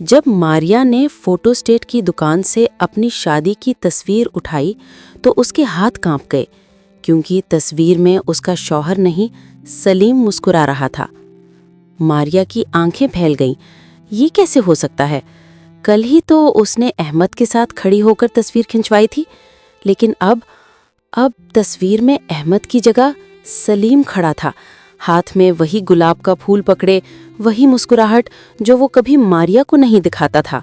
جب ماریا نے photo state کی دکان سے اپنی شادی کی تصویر اٹھائی تو اس کے ہاتھ کانپ گئے، کیونکہ تصویر میں اس کا شوہر نہیں سلیم مسکرا رہا تھا۔ ماریا کی آنکھیں پھیل گئیں۔ یہ کیسے ہو سکتا ہے؟ کل ہی تو اس نے احمد کے ساتھ کھڑی ہو کر تصویر کھنچوائی تھی، لیکن اب تصویر میں احمد کی جگہ سلیم کھڑا تھا، ہاتھ میں وہی گلاب کا پھول پکڑے، وہی مسکراہٹ جو وہ کبھی ماریا کو نہیں دکھاتا تھا۔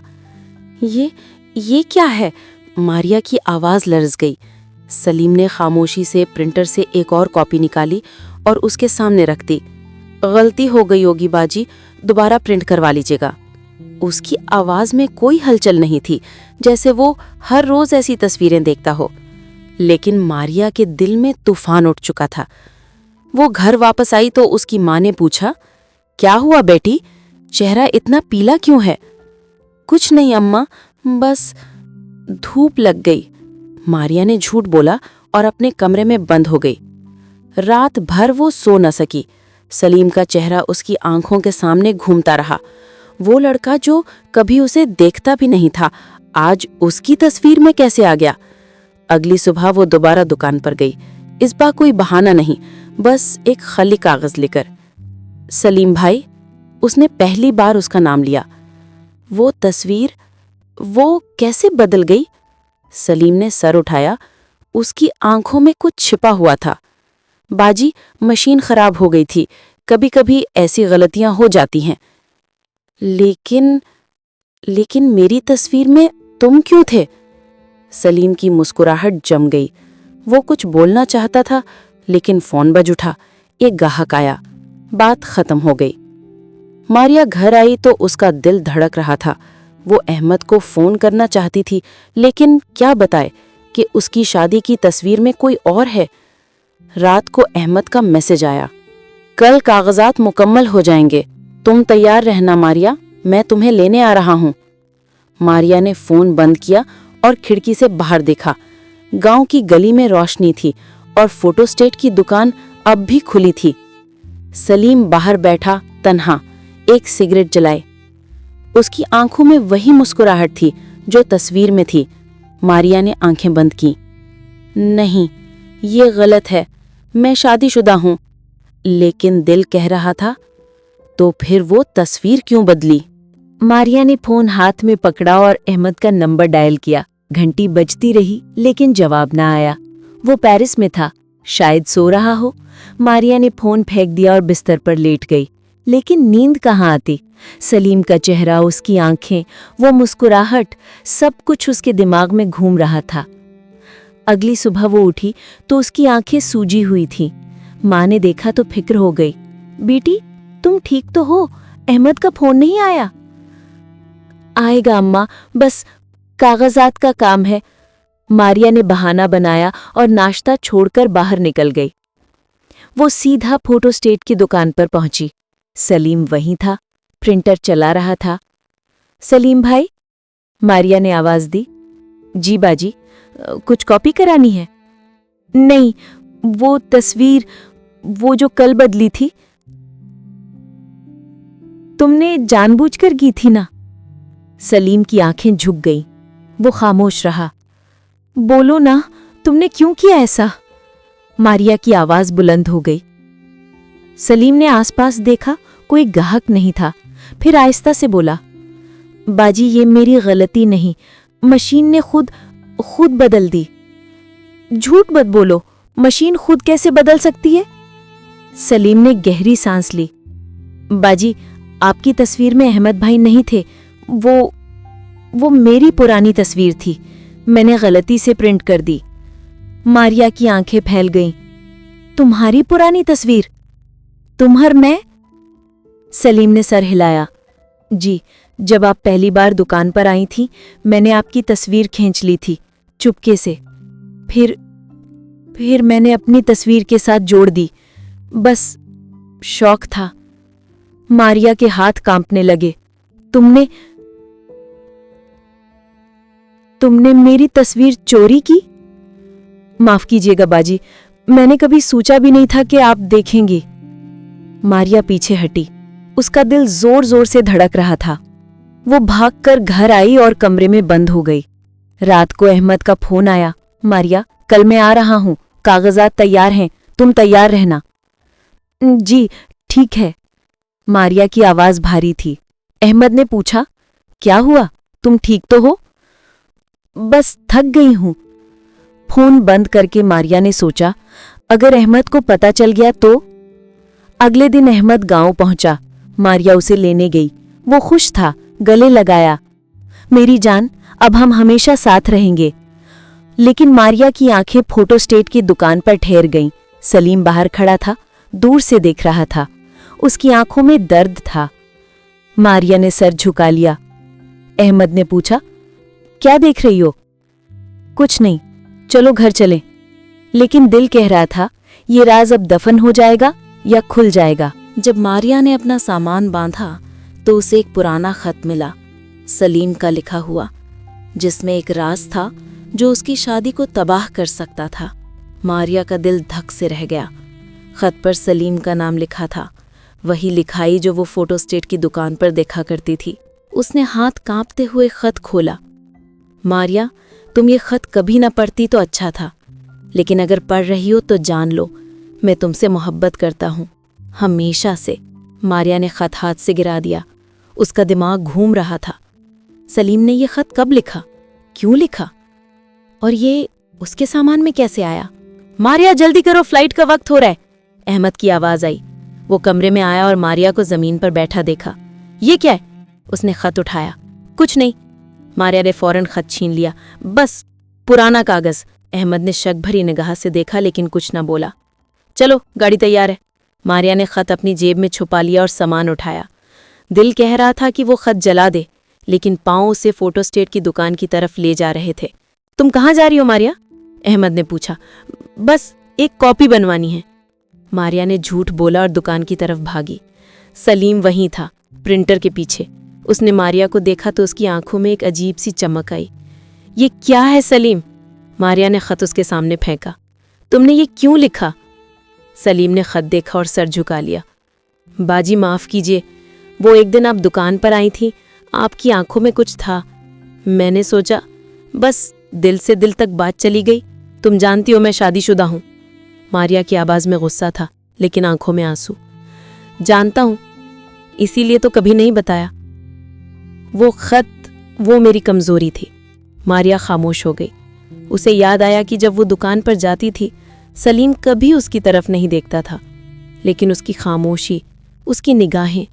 یہ کیا ہے؟ ماریا کی آواز لرز گئی۔ سلیم نے خاموشی سے پرنٹر سے ایک اور کاپی نکالی اور اس کے سامنے رکھ دی۔ غلطی ہو گئی ہوگی باجی، دوبارہ پرنٹ کروا لیجیے گا۔ اس کی آواز میں کوئی ہلچل نہیں تھی، جیسے وہ ہر روز ایسی تصویریں دیکھتا ہو۔ لیکن ماریا کے دل میں طوفان اٹھ چکا تھا۔ وہ گھر واپس آئی تو اس کی ماں نے پوچھا، کیا ہوا بیٹی؟ چہرہ اتنا پیلا کیوں ہے؟ کچھ نہیں اماں، بس دھوپ لگ گئی۔ ماریا نے جھوٹ بولا اور اپنے کمرے میں بند ہو گئی۔ رات بھر وہ سو نہ سکی۔ سلیم کا چہرہ اس کی آنکھوں کے سامنے گھومتا رہا۔ وہ لڑکا جو کبھی اسے دیکھتا بھی نہیں تھا، آج اس کی تصویر میں کیسے آ گیا؟ اگلی صبح وہ دوبارہ دکان پر گئی، اس بار کوئی بہانہ نہیں، بس ایک خالی کاغذ لے کر۔ سلیم بھائی، اس نے پہلی بار اس کا نام لیا۔ وہ تصویر، وہ کیسے بدل گئی؟ سلیم نے سر اٹھایا۔ اس کی آنکھوں میں کچھ چھپا ہوا تھا۔ باجی، مشین خراب ہو گئی تھی، کبھی کبھی ایسی غلطیاں ہو جاتی ہیں۔ لیکن میری تصویر میں تم کیوں تھے؟ سلیم کی مسکراہٹ جم گئی۔ وہ کچھ بولنا چاہتا تھا، لیکن فون بج اٹھا۔ ایک گاہک آیا، بات ختم ہو گئی۔ ماریا گھر آئی تو اس کا دل دھڑک رہا تھا۔ وہ احمد کو فون کرنا چاہتی تھی، لیکن کیا بتائے کہ اس کی شادی کی تصویر میں کوئی اور ہے۔ رات کو احمد کا میسج آیا، کل کاغذات مکمل ہو جائیں گے، تم تیار رہنا ماریا، میں تمہیں لینے آ رہا ہوں۔ ماریا نے فون بند کیا اور کھڑکی سے باہر دیکھا۔ گاؤں کی گلی میں روشنی تھی اور فوٹو اسٹیٹ کی دکان اب بھی کھلی تھی۔ سلیم باہر بیٹھا تنہا، ایک سگریٹ جلائے۔ اس کی آنکھوں میں وہی مسکراہٹ تھی جو تصویر میں تھی۔ ماریا نے آنکھیں بند کی۔ نہیں، یہ غلط ہے، میں شادی شدہ ہوں۔ لیکن دل کہہ رہا تھا، تو پھر وہ تصویر کیوں بدلی؟ ماریا نے فون ہاتھ میں پکڑا اور احمد کا نمبر ڈائل کیا۔ گھنٹی بجتی رہی لیکن جواب نہ آیا۔ وہ پیرس میں تھا، شاید سو رہا ہو۔ ماریا نے فون پھینک دیا اور بستر پر لیٹ گئی، لیکن نیند کہاں آتی؟ سلیم کا چہرہ، اس کی آنکھیں، وہ مسکراہٹ، سب کچھ اس کے دماغ میں گھوم رہا تھا۔ اگلی صبح وہ اٹھی تو اس کی آنکھیں سوجی ہوئی تھیں۔ ماں نے دیکھا تو فکر ہو گئی۔ بیٹی، تم ٹھیک تو ہو؟ احمد کا فون نہیں آیا؟ آئے گا اماں، بس کاغذات کا کام ہے۔ ماریا نے بہانہ بنایا اور ناشتہ چھوڑ کر باہر نکل گئی۔ وہ سیدھا فوٹو اسٹیٹ کی دکان پر پہنچی۔ سلیم وہیں تھا، پرنٹر چلا رہا تھا۔ سلیم بھائی، ماریا نے آواز دی۔ جی باجی، کچھ کاپی کرانی ہے؟ نہیں، وہ تصویر، وہ جو کل بدلی تھی، تم نے جان بوجھ کر کی تھی نا؟ سلیم کی آنکھیں جھک گئیں۔ وہ خاموش رہا۔ بولو نا، تم نے کیوں کیا ایسا؟ ماریا کی آواز بلند ہو گئی۔ سلیم نے آس پاس دیکھا، کوئی گاہک نہیں تھا۔ پھر آہستہ سے بولا، باجی یہ میری غلطی نہیں، مشین نے خود بدل دی۔ جھوٹ مت بولو، مشین خود کیسے بدل سکتی ہے؟ سلیم نے گہری سانس لی۔ باجی، آپ کی تصویر میں احمد بھائی نہیں تھے، وہ میری پرانی تصویر تھی، میں نے غلطی سے پرنٹ کر دی۔ ماریا کی آنکھیں پھیل گئیں۔ تمہاری پرانی تصویر؟ تمہر میں؟ سلیم نے سر ہلایا۔ جی، جب آپ پہلی بار دکان پر آئی تھی، میں نے آپ کی تصویر کھینچ لی تھی، چپکے سے۔ پھر میں نے اپنی تصویر کے ساتھ جوڑ دی، بس شوق تھا۔ ماریا کے ہاتھ کانپنے لگے۔ تم نے میری تصویر چوری کی؟ معاف کیجیے گا باجی، میں نے کبھی سوچا بھی نہیں تھا کہ آپ دیکھیں گی۔ ماریا پیچھے ہٹی، اس کا دل زور زور سے دھڑک رہا تھا۔ वो भागकर घर आई और कमरे में बंद हो गई। रात को अहमद का फोन आया, मारिया कल मैं आ रहा हूँ, कागजात तैयार हैं, तुम तैयार रहना। जी ठीक है। मारिया की आवाज भारी थी। अहमद ने पूछा, क्या हुआ, तुम ठीक तो हो? बस थक गई हूं। फोन बंद करके मारिया ने सोचा, अगर अहमद को पता चल गया तो? अगले दिन अहमद गांव पहुंचा। मारिया उसे लेने गई। वो खुश था, गले लगाया, मेरी जान अब हम हमेशा साथ रहेंगे। लेकिन मारिया की आंखें फोटोस्टेट की दुकान पर ठहर गईं। सलीम बाहर खड़ा था, दूर से देख रहा था। उसकी आंखों में दर्द था। मारिया ने सर झुका लिया। अहमद ने पूछा, क्या देख रही हो? कुछ नहीं, चलो घर चलें। लेकिन दिल कह रहा था, ये राज अब दफन हो जाएगा या खुल जाएगा। जब मारिया ने अपना सामान बांधा तो उसे एक पुराना खत मिला, सलीम का लिखा हुआ, जिसमें एक राज था जो उसकी शादी को तबाह कर सकता था। मारिया का दिल धक से रह गया। खत पर सलीम का नाम लिखा था, वही लिखाई जो वो फोटोस्टेट की दुकान पर देखा करती थी। उसने हाथ कांपते हुए खत खोला। मारिया, तुम ये खत कभी न पढ़ती तो अच्छा था, लेकिन अगर पढ़ रही हो तो जान लो, मैं तुमसे मोहब्बत करता हूँ, हमेशा से। मारिया ने खत हाथ से गिरा दिया। उसका दिमाग घूम रहा था। सलीम ने ये खत कब लिखा, क्यों लिखा, और ये उसके सामान में कैसे आया? मारिया जल्दी करो, फ्लाइट का वक्त हो रहा है। अहमद की आवाज आई। वो कमरे में आया और मारिया को जमीन पर बैठा देखा। ये क्या है? उसने खत उठाया। कुछ नहीं। मारिया ने फौरन खत छीन लिया। बस पुराना कागज। अहमद ने शक भरी निगाह से देखा लेकिन कुछ न बोला। चलो गाड़ी तैयार है। मारिया ने खत अपनी जेब में छुपा लिया और सामान उठाया। दिल कह रहा था कि वो खत जला दे, लेकिन पांव उसे फोटोस्टेट की दुकान की तरफ ले जा रहे थे। तुम कहाँ जा रही हो मारिया? अहमद ने पूछा। बस एक कॉपी बनवानी है। मारिया ने झूठ बोला और दुकान की तरफ भागी। सलीम वहीं था, प्रिंटर के पीछे। उसने मारिया को देखा तो उसकी आंखों में एक अजीब सी चमक आई। ये क्या है सलीम? मारिया ने खत उसके सामने फेंका। तुमने ये क्यों लिखा? सलीम ने खत देखा और सर झुका लिया। बाजी माफ कीजिए, वो एक दिन आप दुकान पर आई थी, आपकी आंखों में कुछ था, मैंने सोचा, बस दिल से दिल तक बात चली गई। तुम जानती हो मैं शादीशुदा हूं। मारिया की आवाज में गुस्सा था लेकिन आंखों में आंसू। जानता हूं, इसीलिए तो कभी नहीं बताया। वो खत, वो मेरी कमजोरी थी। मारिया खामोश हो गई। उसे याद आया कि जब वो दुकान पर जाती थी, सलीम कभी उसकी तरफ नहीं देखता था, लेकिन उसकी खामोशी, उसकी निगाहें,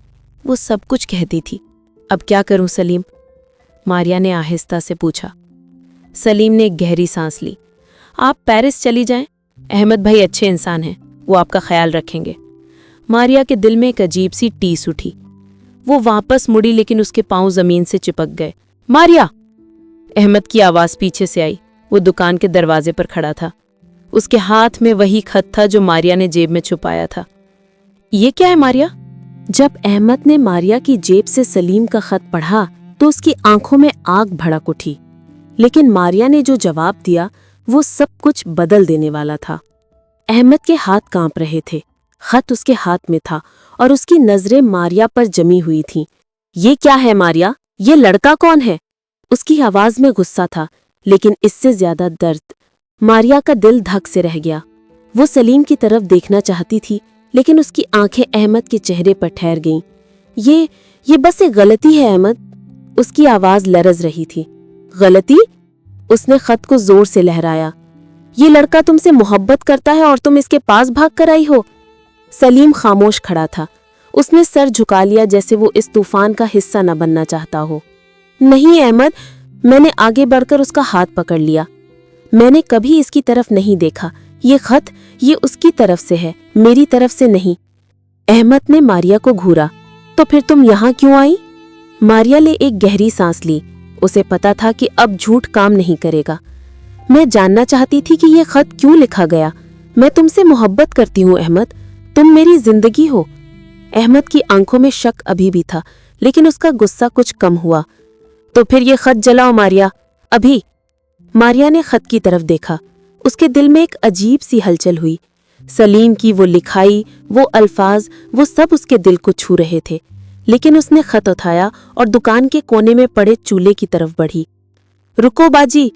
वो सब कुछ कहती थी। अब क्या करूं सलीम? मारिया ने आहिस्ता से पूछा। सलीम ने एक गहरी सांस ली। आप पेरिस चली जाएं, अहमद भाई अच्छे इंसान हैं, वो आपका ख्याल रखेंगे। मारिया के दिल में एक अजीब सी टीस उठी। वो वापस मुड़ी लेकिन उसके पांव जमीन से चिपक गए। मारिया! अहमद की आवाज पीछे से आई। वो दुकान के दरवाजे पर खड़ा था। उसके हाथ में वही खत था जो मारिया ने जेब में छुपाया था। ये क्या है मारिया? जब अहमद ने मारिया की जेब से सलीम का खत पढ़ा तो उसकी आंखों में आग भड़क उठी, लेकिन मारिया ने जो जवाब दिया वो सब कुछ बदल देने वाला था। अहमद के हाथ कांप रहे थे। खत उसके हाथ में था और उसकी नजरें मारिया पर जमी हुई थीं। ये क्या है मारिया? ये लड़का कौन है? उसकी आवाज में गुस्सा था, लेकिन इससे ज्यादा दर्द। मारिया का दिल धक से रह गया। वो सलीम की तरफ देखना चाहती थी, लेकिन उसकी आंखें अहमद के चेहरे पर ठहर गईं। ये बस एक गलती है अहमद। उसकी आवाज लरज रही थी। गलती? उसने खत को जोर से लहराया। ये लड़का तुमसे मोहब्बत करता है और तुम इसके पास भाग कर आई हो? सलीम खामोश खड़ा था। उसने सर झुका लिया जैसे वो इस तूफान का हिस्सा न बनना चाहता हो। नहीं अहमद, मैंने आगे बढ़कर उसका हाथ पकड़ लिया। मैंने कभी इसकी तरफ नहीं देखा। ये खत, ये उसकी तरफ से है, मेरी तरफ से नहीं। अहमद ने मारिया को घूरा। तो फिर तुम यहाँ क्यों आई? मारिया ने एक गहरी सांस ली। उसे पता था कि अब झूठ काम नहीं करेगा। मैं जानना चाहती थी कि ये खत क्यों लिखा गया। मैं तुमसे मोहब्बत करती हूँ अहमद, तुम मेरी जिंदगी हो। अहमद की आंखों में शक अभी भी था, लेकिन उसका गुस्सा कुछ कम हुआ। तो फिर ये खत जलाओ मारिया, अभी। मारिया ने खत की तरफ देखा। उसके दिल में एक अजीब सी हलचल हुई। सलीम की वो लिखाई, वो अल्फाज, वो सब उसके दिल को छू रहे थे। लेकिन उसने खत उठाया और दुकान के कोने में पड़े चूल्हे की तरफ बढ़ी। रुको बाजी,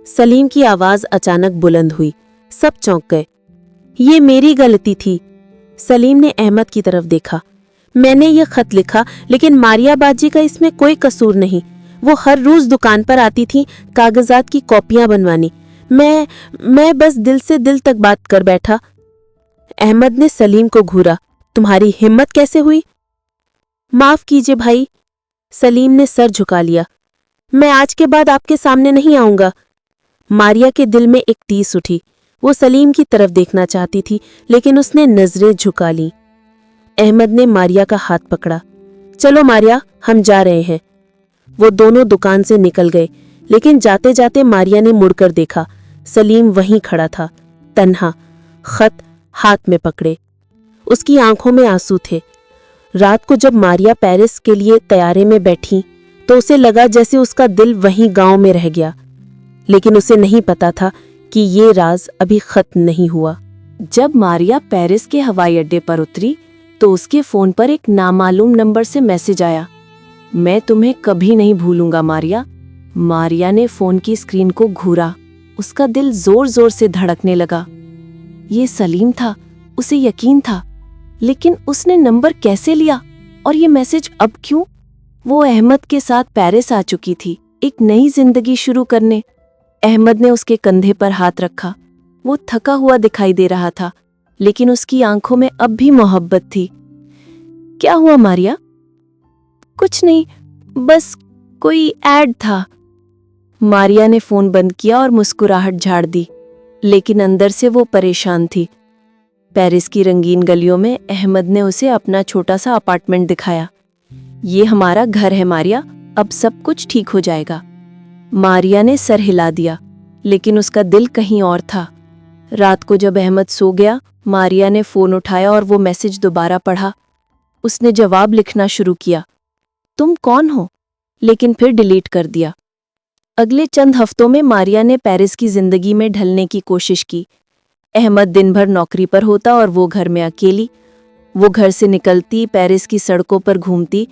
सलीम की आवाज अचानक बुलंद हुई। सब चौंक गए। ये मेरी गलती थी। सलीम ने अहमद की तरफ देखा। मैंने ये खत लिखा, लेकिन मारिया बाजी का इसमें कोई कसूर नहीं। वो हर रोज दुकान पर आती थी कागजात की कॉपियां बनवानी। मैं बस दिल से दिल तक बात कर बैठा। अहमद ने सलीम को घूरा। तुम्हारी हिम्मत कैसे हुई? माफ कीजिए भाई, सलीम ने सर झुका लिया। मैं आज के बाद आपके सामने नहीं आऊंगा। मारिया के दिल में एक टीस उठी। वो सलीम की तरफ देखना चाहती थी, लेकिन उसने नजरें झुका लीं। अहमद ने मारिया का हाथ पकड़ा। चलो मारिया, हम जा रहे हैं। वो दोनों दुकान से निकल गए, लेकिन जाते जाते मारिया ने मुड़कर देखा। सलीम वहीं खड़ा था, तन्हा, खत हाथ में पकड़े। उसकी आंखों में आंसू थे। रात को जब मारिया पेरिस के लिए तैयारे में बैठी तो उसे लगा जैसे उसका दिल वहीं गांव में रह गया, लेकिन उसे नहीं पता था कि ये राज अभी खत्म नहीं हुआ। जब मारिया पेरिस के हवाई अड्डे पर उतरी तो उसके फोन पर एक नामालूम नंबर से मैसेज आया। मैं तुम्हें कभी नहीं भूलूंगा मारिया। मारिया ने फोन की स्क्रीन को घूरा। उसका दिल जोर जोर से धड़कने लगा। ये सलीम था, उसे यकीन था, लेकिन उसने नंबर कैसे लिया और ये मैसेज अब क्यों? वो अहमद के साथ पेरिस आ चुकी थी, एक नई जिंदगी शुरू करने। अहमद ने उसके कंधे पर हाथ रखा। वो थका हुआ दिखाई दे रहा था, लेकिन उसकी आंखों में अब भी मोहब्बत थी। क्या हुआ मारिया? कुछ नहीं, बस कोई ऐड था। मारिया ने फोन बंद किया और मुस्कुराहट झाड़ दी, लेकिन अंदर से वो परेशान थी। पेरिस की रंगीन गलियों में अहमद ने उसे अपना छोटा सा अपार्टमेंट दिखाया। ये हमारा घर है मारिया, अब सब कुछ ठीक हो जाएगा। मारिया ने सर हिला दिया, लेकिन उसका दिल कहीं और था। रात को जब अहमद सो गया, मारिया ने फोन उठाया और वो मैसेज दोबारा पढ़ा। उसने जवाब लिखना शुरू किया, तुम कौन हो, लेकिन फिर डिलीट कर दिया। अगले चंद हफ्तों में मारिया ने पेरिस की जिंदगी में ढलने की कोशिश की। अहमद दिन भर नौकरी पर होता और वो घर में अकेली। वो घर से निकलती, पेरिस की सड़कों पर घूमती,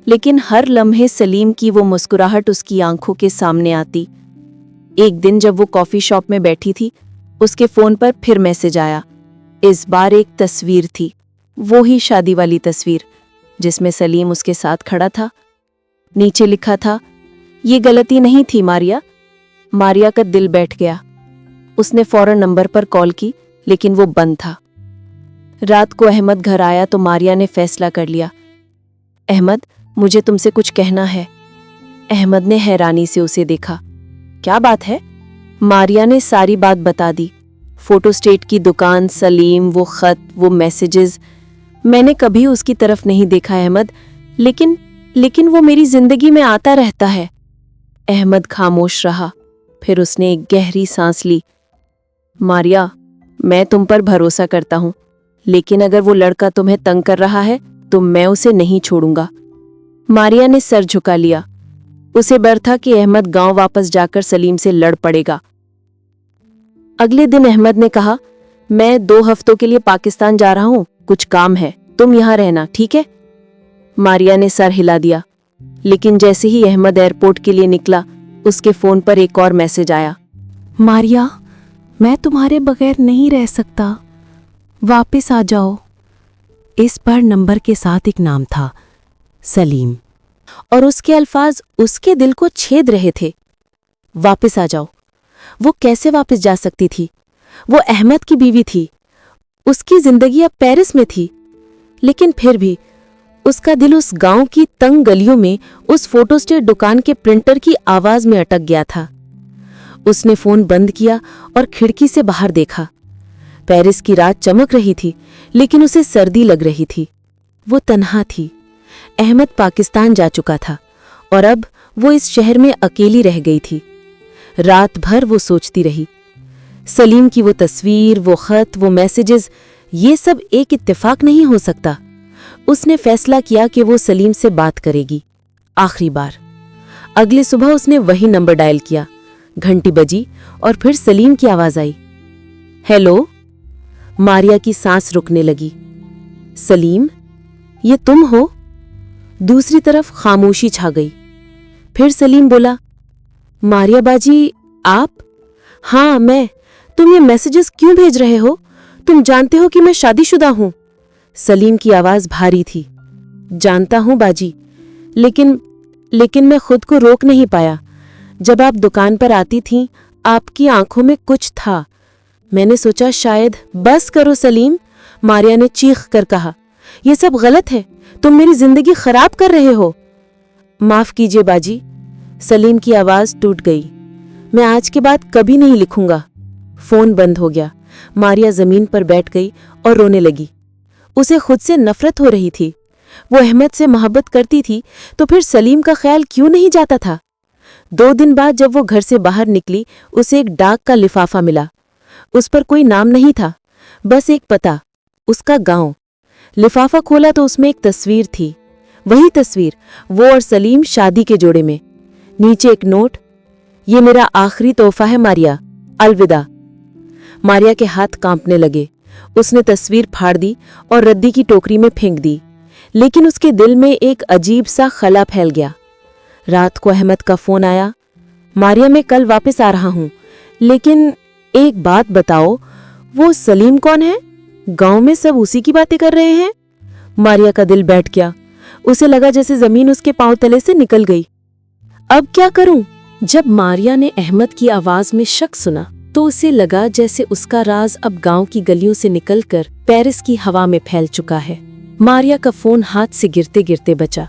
लेकिन हर लम्हे सलीम की वो मुस्कुराहट उसकी आंखों के सामने आती। एक दिन जब वो कॉफी शॉप में बैठी थी, उसके फोन पर फिर मैसेज आया। इस बार एक तस्वीर थी, वो ही शादी वाली तस्वीर जिसमें सलीम उसके साथ खड़ा था। नीचे लिखा था, ये गलती नहीं थी मारिया। मारिया का दिल बैठ गया। उसने फौरन नंबर पर कॉल की, लेकिन वो बंद था। रात को अहमद घर आया तो मारिया ने फैसला कर लिया। अहमद, मुझे तुमसे कुछ कहना है। अहमद ने हैरानी से उसे देखा। क्या बात है? मारिया ने सारी बात बता दी। फोटोस्टेट की दुकान, सलीम, वो खत, वो मैसेजेस। मैंने कभी उसकी तरफ नहीं देखा अहमद, लेकिन वो मेरी जिंदगी में आता रहता है। अहमद खामोश रहा, फिर उसने एक गहरी सांस ली। मारिया, मैं तुम पर भरोसा करता हूं, लेकिन अगर वो लड़का तुम्हें तंग कर रहा है तो मैं उसे नहीं छोड़ूंगा। मारिया ने सर झुका लिया। उसे डर था कि अहमद गांव वापस जाकर सलीम से लड़ पड़ेगा। अगले दिन अहमद ने कहा, मैं 2 हफ्तों के लिए पाकिस्तान जा रहा हूं, कुछ काम है, तुम यहां रहना, ठीक है? मारिया ने सर हिला दिया, लेकिन जैसे ही अहमद एयरपोर्ट के लिए निकला, उसके फोन पर एक और मैसेज आया। मारिया, मैं तुम्हारे बगैर नहीं रह सकता, वापस आ जाओ। इस पर नंबर के साथ एक नाम था, सलीम, और उसके अल्फाज उसके दिल को छेद रहे थे। वापस आ जाओ। वो कैसे वापस जा सकती थी? वो अहमद की बीवी थी, उसकी जिंदगी अब पेरिस में थी, लेकिन फिर भी उसका दिल उस गांव की तंग गलियों में उस फोटोस्टेट दुकान के प्रिंटर की आवाज में अटक गया था। उसने फोन बंद किया और खिड़की से बाहर देखा। पेरिस की रात चमक रही थी, लेकिन उसे सर्दी लग रही थी। वो तन्हा थी। अहमद पाकिस्तान जा चुका था और अब वो इस शहर में अकेली रह गई थी। रात भर वो सोचती रही। सलीम की वो तस्वीर, वो खत, वो मैसेजेस, ये सब एक इत्तेफाक नहीं हो सकता। उसने फैसला किया कि वो सलीम से बात करेगी, आखिरी बार। अगले सुबह उसने वही नंबर डायल किया। घंटी बजी और फिर सलीम की आवाज आई। हेलो। मारिया की सांस रुकने लगी। सलीम, ये तुम हो? दूसरी तरफ खामोशी छा गई। फिर सलीम बोला, मारिया बाजी, आप? हाँ मैं। तुम ये मैसेजेस क्यों भेज रहे हो? तुम जानते हो कि मैं शादीशुदा हूं। सलीम की आवाज भारी थी। जानता हूं बाजी, लेकिन मैं खुद को रोक नहीं पाया। जब आप दुकान पर आती थीं, आपकी आंखों में कुछ था। मैंने सोचा शायद। बस करो सलीम, मारिया ने चीख कर कहा। यह सब गलत है, तुम मेरी जिंदगी खराब कर रहे हो। माफ कीजिए बाजी, सलीम की आवाज टूट गई। मैं आज के बाद कभी नहीं लिखूंगा। फोन बंद हो गया। मारिया जमीन पर बैठ गई और रोने लगी। उसे खुद से नफरत हो रही थी। वो अहमद से मोहब्बत करती थी तो फिर सलीम का ख्याल क्यों नहीं जाता था? 2 दिन बाद जब वो घर से बाहर निकली, उसे एक डाक का लिफाफा मिला। उस पर कोई नाम नहीं था, बस एक पता, उसका गांव। लिफाफा खोला तो उसमें एक तस्वीर थी। वही तस्वीर, वो और सलीम शादी के जोड़े में। नीचे एक नोट, ये मेरा आखिरी तोहफा है मारिया, अलविदा। मारिया के हाथ कांपने लगे। उसने तस्वीर फाड़ दी और रद्दी की टोकरी में फेंक दी। लेकिन उसके दिल में एक अजीब सा खला फैल गया। रात को अहमद का फोन आया। मारिया, मैं कल वापस आ रहा हूं, लेकिन एक बात बताओ, वो सलीम कौन है? गांव में सब उसी की बातें कर रहे हैं। मारिया का दिल बैठ गया। उसे लगा जैसे जमीन उसके पांव तले से निकल गई। अब क्या करूं? जब मारिया ने अहमद की आवाज में शक सुना तो उसे लगा जैसे उसका राज अब गांव की गलियों से निकलकर पेरिस की हवा में फैल चुका है। मारिया का फोन हाथ से गिरते गिरते बचा।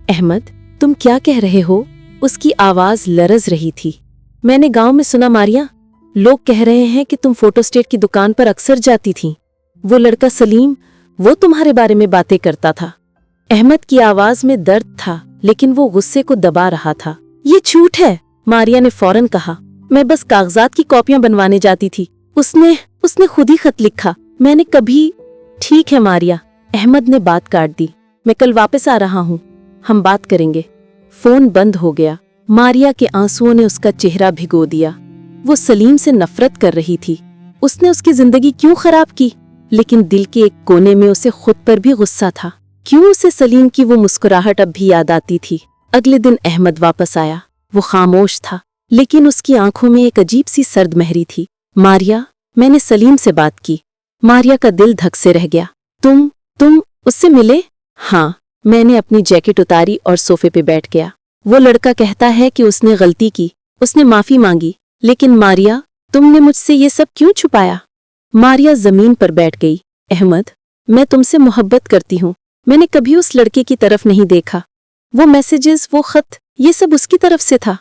अहमद, तुम क्या कह रहे हो? उसकी आवाज लरज रही थी। मैंने गांव में सुना मारिया, लोग कह रहे हैं कि तुम फोटोस्टेट की दुकान पर अक्सर जाती थीं। वो लड़का सलीम, वो तुम्हारे बारे में बातें करता था। अहमद की आवाज में दर्द था, लेकिन वो गुस्से को दबा रहा था। ये झूठ है, मारिया ने फौरन कहा। मैं बस कागजात की कॉपियां बनवाने जाती थी। उसने खुद ही खत लिखा। मैंने कभी। ठीक है मारिया, अहमद ने बात काट दी। मैं कल वापस आ रहा हूँ, हम बात करेंगे। फोन बंद हो गया। मारिया के आंसुओं ने उसका चेहरा भिगो दिया। वो सलीम से नफरत कर रही थी। उसने उसकी जिंदगी क्यों खराब की? लेकिन दिल के एक कोने में उसे खुद पर भी गुस्सा था। क्यों उसे सलीम की वो मुस्कुराहट अब भी याद आती थी? अगले दिन अहमद वापस आया। वो खामोश था, लेकिन उसकी आंखों में एक अजीब सी सर्द महरी थी। मारिया, मैंने सलीम से बात की। मारिया का दिल धक से रह गया। तुम उससे मिले? हाँ, मैंने अपनी जैकेट उतारी और सोफे पे बैठ गया। वो लड़का कहता है कि उसने गलती की, उसने माफी मांगी। लेकिन मारिया, तुमने मुझसे ये सब क्यों छुपाया? मारिया जमीन पर बैठ गई। अहमद, मैं तुमसे मोहब्बत करती हूँ। मैंने कभी उस लड़के की तरफ नहीं देखा। वो मैसेजेस, वो खत, ये सब उसकी तरफ से था।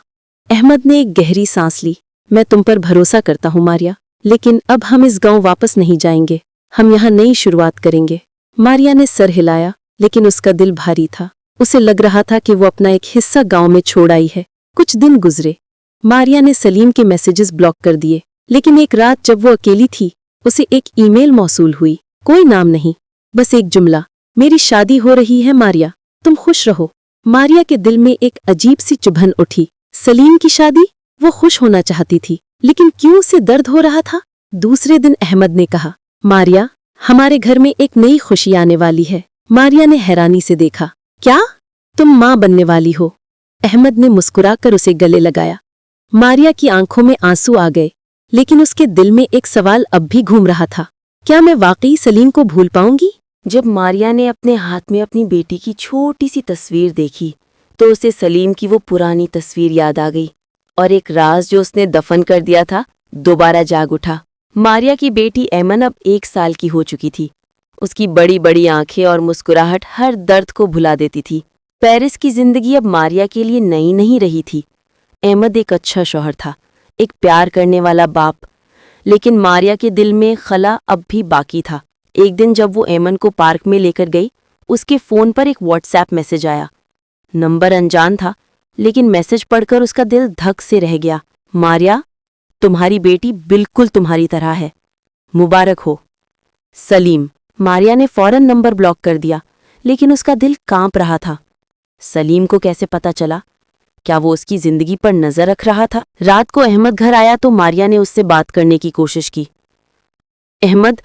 अहमद ने एक गहरी सांस ली। मैं तुम पर भरोसा करता हूँ मारिया, लेकिन अब हम इस गांव वापस नहीं जाएंगे। हम यहाँ नई शुरुआत करेंगे। मारिया ने सर हिलाया, लेकिन उसका दिल भारी था। उसे लग रहा था कि वो अपना एक हिस्सा गांव में छोड़ आई है। कुछ दिन गुजरे। मारिया ने सलीम के मैसेजेस ब्लॉक कर दिए, लेकिन एक रात जब वो अकेली थी, उसे एक ईमेल मौसूल हुई। कोई नाम नहीं, बस एक जुमला, मेरी शादी हो रही है मारिया, तुम खुश रहो। मारिया के दिल में एक अजीब सी चुभन उठी। सलीम की शादी? वो खुश होना चाहती थी, लेकिन क्यों उसे दर्द हो रहा था? दूसरे दिन अहमद ने कहा, मारिया, हमारे घर में एक नई खुशी आने वाली है। मारिया ने हैरानी से देखा। क्या? तुम माँ बनने वाली हो। अहमद ने मुस्कुराकर उसे गले लगाया। मारिया की आंखों में आंसू आ गए, लेकिन उसके दिल में एक सवाल अब भी घूम रहा था। क्या मैं वाकई सलीम को भूल पाऊंगी? जब मारिया ने अपने हाथ में अपनी बेटी की छोटी सी तस्वीर देखी, तो उसे सलीम की वो पुरानी तस्वीर याद आ गई, और एक राज जो उसने दफन कर दिया था दोबारा जाग उठा। मारिया की बेटी ऐमन अब 1 साल की हो चुकी थी। उसकी बड़ी बड़ी आंखें और मुस्कुराहट हर दर्द को भुला देती थी। पेरिस की जिंदगी अब मारिया के लिए नई नहीं रही थी। अहमद एक अच्छा शौहर था, एक प्यार करने वाला बाप, लेकिन मारिया के दिल में खला अब भी बाकी था। एक दिन जब वो ऐमन को पार्क में लेकर गई, उसके फोन पर एक व्हाट्सएप मैसेज आया। नंबर अनजान था, लेकिन मैसेज पढ़कर उसका दिल धक से रह गया। मारिया, तुम्हारी बेटी बिल्कुल तुम्हारी तरह है, मुबारक हो। सलीम। मारिया ने फौरन नंबर ब्लॉक कर दिया, लेकिन उसका दिल कांप रहा था। सलीम को कैसे पता चला? क्या वो उसकी जिंदगी पर नजर रख रहा था? रात को अहमद घर आया तो मारिया ने उससे बात करने की कोशिश की। अहमद,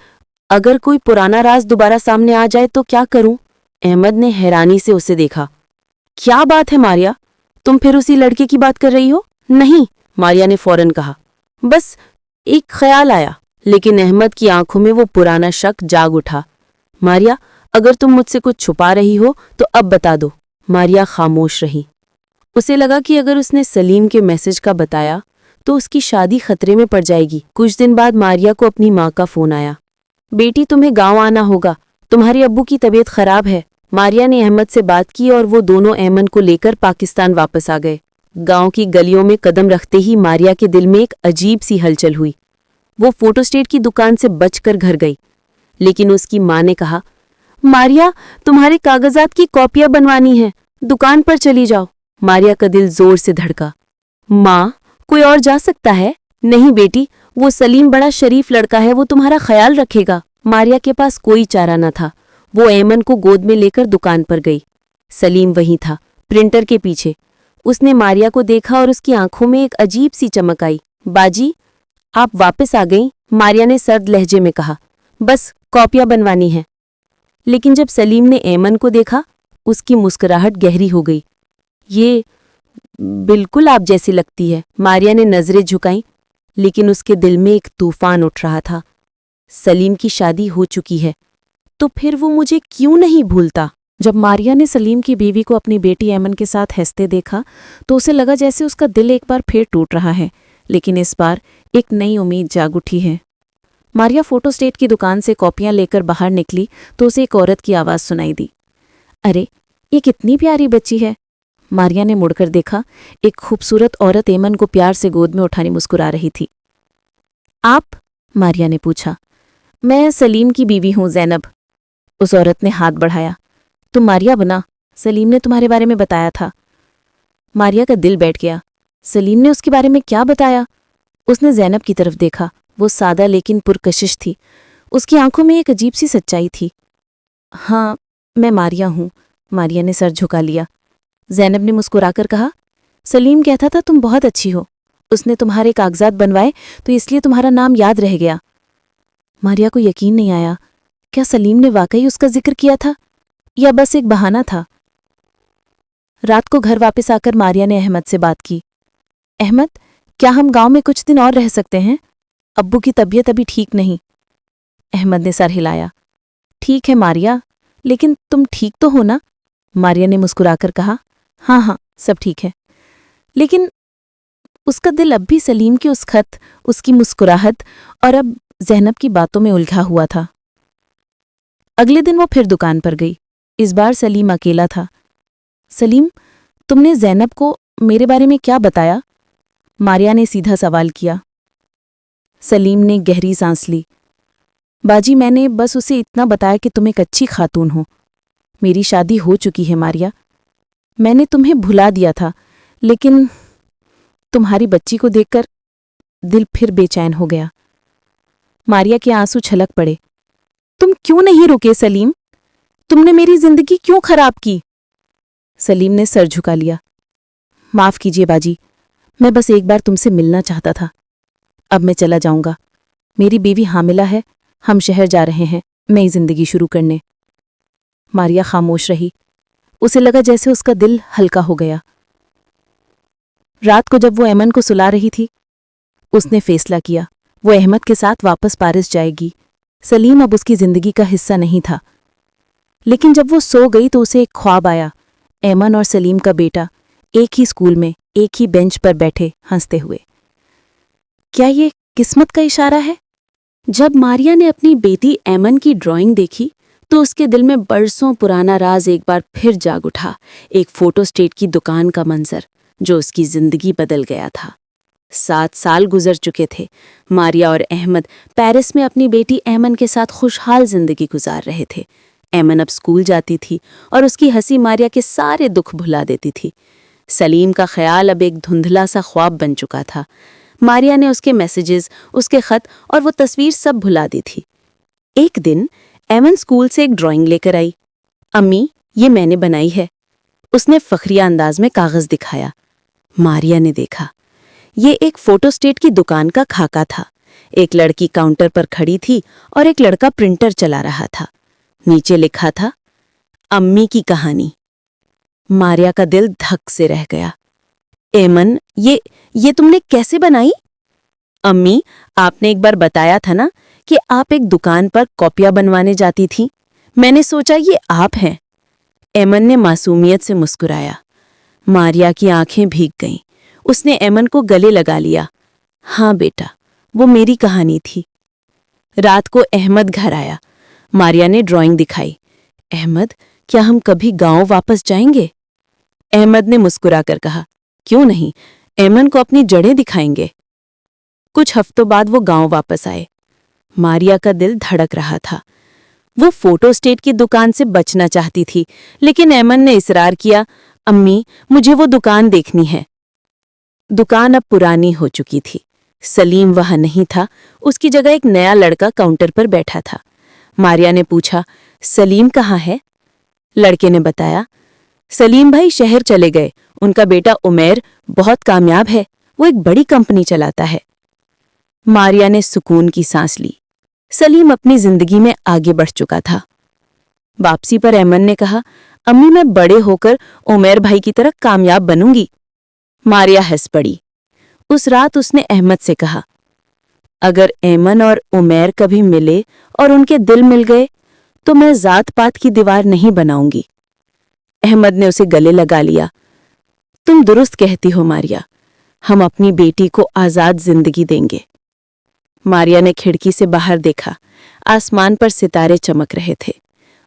अगर कोई पुराना राज दोबारा सामने आ जाए तो क्या करूं? अहमद ने हैरानी से उसे देखा। क्या बात है मारिया, तुम फिर उसी लड़के की बात कर रही हो? नहीं, मारिया ने फौरन कहा। बस एक ख्याल आया। लेकिन अहमद की आंखों में वो पुराना शक जाग उठा। मारिया, अगर तुम मुझसे कुछ छुपा रही हो तो अब बता दो। मारिया खामोश रही। उसे लगा कि अगर उसने सलीम के मैसेज का बताया तो उसकी शादी खतरे में पड़ जाएगी। कुछ दिन बाद मारिया को अपनी माँ का फोन आया। बेटी, तुम्हें गांव आना होगा, तुम्हारे अब्बू की तबीयत खराब है। मारिया ने अहमद से बात की और वो दोनों ऐमन को लेकर पाकिस्तान वापस आ गए। गांव की गलियों में कदम रखते ही मारिया के दिल में एक अजीब सी हलचल हुई। वो फोटोस्टेट की दुकान से बचकर घर गई, लेकिन उसकी माँ ने कहा, मारिया, तुम्हारे कागजात की कॉपियां बनवानी है, दुकान पर चली जाओ। मारिया का दिल जोर से धड़का। माँ, कोई और जा सकता है? नहीं बेटी, वो सलीम बड़ा शरीफ लड़का है, वो तुम्हारा ख्याल रखेगा। मारिया के पास कोई चारा न था। वो ऐमन को गोद में लेकर दुकान पर गई। सलीम वहीं था, प्रिंटर के पीछे। उसने मारिया को देखा और उसकी आंखों में एक अजीब सी चमक आई। बाजी, आप वापस आ गईं? मारिया ने सर्द लहजे में कहा। बस कॉपियां बनवानी है। लेकिन जब सलीम ने ऐमन को देखा, उसकी मुस्कुराहट गहरी हो गई। ये बिल्कुल आप जैसी लगती है। मारिया ने नजरें झुकाईं, लेकिन उसके दिल में एक तूफान उठ रहा था। सलीम की शादी हो चुकी है, तो फिर वो मुझे क्यों नहीं भूलता? जब मारिया ने सलीम की बीवी को अपनी बेटी ऐमन के साथ हंसते देखा तो उसे लगा जैसे उसका दिल एक बार फिर टूट रहा है, लेकिन इस बार एक नई उम्मीद जाग उठी है। मारिया फोटोस्टेट की दुकान से कॉपियां लेकर बाहर निकली तो उसे एक औरत की आवाज़ सुनाई दी। अरे, ये कितनी प्यारी बच्ची है। मारिया ने मुड़कर देखा। एक खूबसूरत औरत ऐमन को प्यार से गोद में उठाने मुस्कुरा रही थी। आप? मारिया ने पूछा। मैं सलीम की बीवी हूँ, ज़ैनब। उस औरत ने हाथ बढ़ाया। तुम मारिया बना, सलीम ने तुम्हारे बारे में बताया था। मारिया का दिल बैठ गया। सलीम ने उसके बारे में क्या बताया? उसने ज़ैनब की तरफ देखा। वो सादा लेकिन पुरकशिश थी। उसकी आंखों में एक अजीब सी सच्चाई थी। हाँ, मैं मारिया हूँ। मारिया ने सर झुका लिया। ज़ैनब ने मुस्कुराकर कहा, सलीम कहता था तुम बहुत अच्छी हो। उसने तुम्हारे कागजात बनवाए तो इसलिए तुम्हारा नाम याद रह गया। मारिया को यकीन नहीं आया। क्या सलीम ने वाकई उसका जिक्र किया था या बस एक बहाना था? रात को घर वापस आकर मारिया ने अहमद से बात की। अहमद, क्या हम गांव में कुछ दिन और रह सकते हैं? अब्बू की तबीयत अभी ठीक नहीं। अहमद ने सर हिलाया। ठीक है मारिया, लेकिन तुम ठीक तो हो ना? मारिया ने मुस्कुराकर कहा। हाँ हाँ, सब ठीक है। लेकिन उसका दिल अब भी सलीम के उस खत, उसकी मुस्कुराहट और अब ज़ैनब की बातों में उलझा हुआ था। अगले दिन वो फिर दुकान पर गई। इस बार सलीम अकेला था। सलीम, तुमने ज़ैनब को मेरे बारे में क्या बताया? मारिया ने सीधा सवाल किया। सलीम ने गहरी सांस ली। बाजी, मैंने बस उसे इतना बताया कि तुम एक अच्छी खातून हो। मेरी शादी हो चुकी है मारिया। मैंने तुम्हें भुला दिया था, लेकिन तुम्हारी बच्ची को देखकर दिल फिर बेचैन हो गया। मारिया के आंसू छलक पड़े। तुम क्यों नहीं रुके सलीम? तुमने मेरी जिंदगी क्यों खराब की? सलीम ने सर झुका लिया। माफ कीजिए बाजी, मैं बस एक बार तुमसे मिलना चाहता था। अब मैं चला जाऊंगा। मेरी बीवी हामिला है, हम शहर जा रहे हैं नई जिंदगी शुरू करने। मारिया खामोश रही। उसे लगा जैसे उसका दिल हल्का हो गया। रात को जब वो ऐमन को सुला रही थी, उसने फैसला किया वो अहमद के साथ वापस पारिस जाएगी। सलीम अब उसकी जिंदगी का हिस्सा नहीं था। लेकिन जब वो सो गई तो उसे एक ख्वाब आया। ऐमन और सलीम का बेटा एक ही स्कूल में एक ही बेंच पर बैठे हंसते हुए। क्या ये किस्मत का इशारा है? जब मारिया ने अपनी बेटी ऐमन की ड्राइंग देखी तो उसके दिल में बरसों पुराना राज एक बार फिर जाग उठा। एक फोटोस्टेट की दुकान का मंजर जो उसकी जिंदगी बदल गया था। 7 साल गुजर चुके थे। मारिया और अहमद पेरिस में अपनी बेटी ऐमन के साथ खुशहाल जिंदगी गुजार रहे थे। ऐमन अब स्कूल जाती थी और उसकी हंसी मारिया के सारे दुख भुला देती थी। सलीम का ख्याल अब एक धुंधला सा ख्वाब बन चुका था। मारिया ने उसके मैसेजेस, उसके खत और वो तस्वीर सब भुला दी थी। एक दिन ऐमन स्कूल से एक ड्राइंग लेकर आई। अम्मी, ये मैंने बनाई है। उसने फखरिया अंदाज में कागज दिखाया। मारिया ने देखा। ये एक फोटोस्टेट की दुकान का खाका था। एक लड़की काउंटर पर खड़ी थी और एक लड़का प्रिंटर चला रहा था। नीचे लिखा था, अम्मी की कहानी। मारिया का दिल धक से रह गया। एमन, ये तुमने कैसे बनाई? अम्मी, आपने एक बार बताया था ना कि आप एक दुकान पर कॉपियां बनवाने जाती थी। मैंने सोचा ये आप हैं। एमन ने मासूमियत से मुस्कुराया। मारिया की आंखें भीग गईं। उसने एमन को गले लगा लिया। हाँ बेटा, वो मेरी कहानी थी। रात को अहमद घर आया। मारिया ने ड्राइंग दिखाई। अहमद, क्या हम कभी गांव वापस जाएंगे? अहमद ने मुस्कुरा कर कहा, क्यों नहीं, एमन को अपनी जड़ें दिखाएंगे। कुछ हफ्तों बाद वो गांव वापस आए। मारिया का दिल धड़क रहा था। वो फोटोस्टेट की दुकान से बचना चाहती थी, लेकिन एमन ने इसरार किया, अम्मी, मुझे वो दुकान देखनी है। दुकान अब पुरानी हो चुकी थी। सलीम वहां नहीं था। उसकी जगह एक नया लड़का काउंटर पर बैठा था। मारिया ने पूछा, सलीम कहाँ है? लड़के ने बताया, सलीम भाई शहर चले गए। उनका बेटा उमेर बहुत कामयाब है, वो एक बड़ी कंपनी चलाता है। मारिया ने सुकून की सांस ली। सलीम अपनी जिंदगी में आगे बढ़ चुका था। वापसी पर एमन ने कहा, अम्मी, मैं बड़े होकर उमेर भाई की तरह कामयाब बनूंगी। मारिया हंस पड़ी। उस रात उसने अहमद से कहा, अगर एमन और उमेर कभी मिले और उनके दिल मिल गए तो मैं जात पात की दीवार नहीं बनाऊंगी। अहमद ने उसे गले लगा लिया। तुम दुरुस्त कहती हो मारिया, हम अपनी बेटी को आजाद जिंदगी देंगे। मारिया ने खिड़की से बाहर देखा। आसमान पर सितारे चमक रहे थे।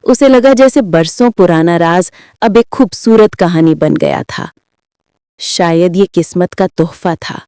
उसे लगा जैसे बरसों पुराना राज अब एक खूबसूरत कहानी बन गया था। शायद ये किस्मत का तोहफा था।